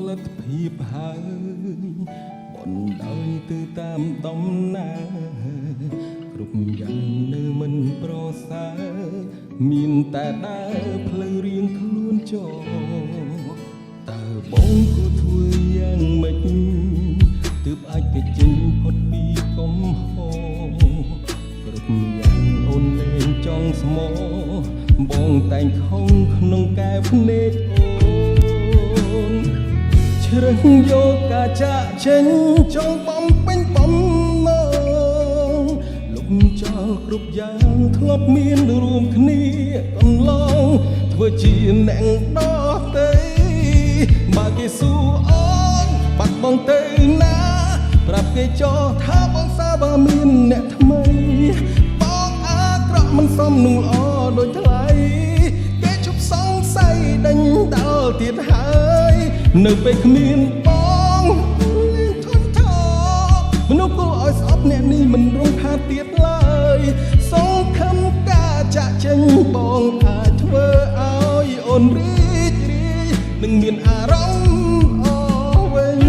លទ្ធភាពហើយបណ្ដោយទៅតាមដំណើរគ្រប់យ៉ាងនៅមិនប្រសើរមានតែដើរផ្លូវរៀងខ្លួនចោតើបងគួរធ្វើយ៉ាងម៉េចទើបអាចគេចេញផុតពីកំហុសគ្រប់យ៉ាងអូនលែងចង់ស្មោបងតែងខំក្នុងកែភ្នែកអូនជ្រើសយកការចាក់ចេញចង់បំពេញបំណងលុបចោលគ្រប់យ៉ាងធ្លាប់មានរួមគ្នាកន្លងធ្វើជាអ្នកដោះទៅបើគេសួរអូនបាត់បង់ទៅណាប្រាប់គេចោលថាបងសាបើមានអ្នកថ្មីបងអាក្រក់មិនសមនឹងល្អដូចថ្លៃគេជប់សង្ស័យដេញដល់ទៀតហើយនៅពេលគ្មានបងលៀងធន់ថមនុស្សគួរឲ្យស្អប់អ្នកនេះមិនរងខាតទៀតឡើយសង្ឃឹមការចាក់ចេញបងអាចធ្វើឲ្យអូនរីករាយនឹងមានអារម្មណ៍អវិញ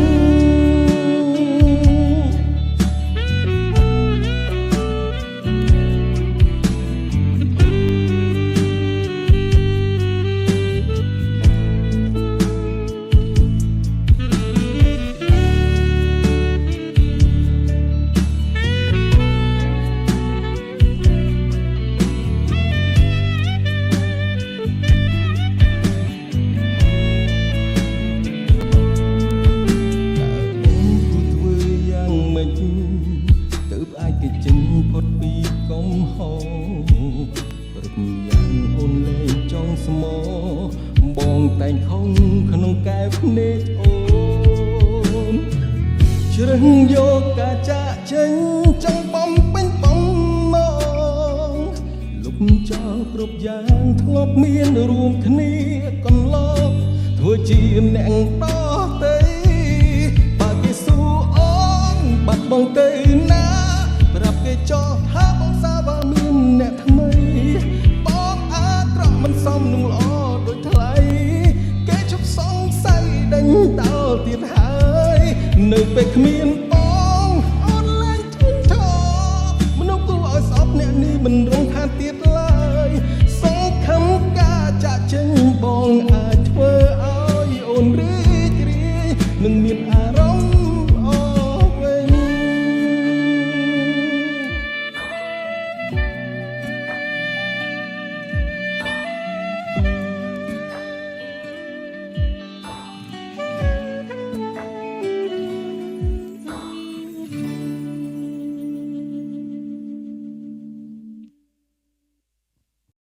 ទើបអាចគេចេញផុតពីកំហុសគ្រប់យ៉ាងអូនលែងចង់ស្មោបងតែងខំក្នុងកែភ្នែកអូនជ្រើសយកការចាក់ចេញចង់បំពេញបំណងលុបចោលគ្រប់យ៉ាងធ្លាប់មានរួមគ្នាកន្លងធ្វើជាអ្នកដោះទៅបើគេសួរអូនបាត់បង់ទៅណាប្រាប់គេចោលថាបងសាបើមានអ្នកថ្មីបងអាក្រក់មិនសមនឹងល្អដូចថ្លៃគេជប់សង្ស័យដេញដល់ទៀតហើយនៅពេលគ្មាន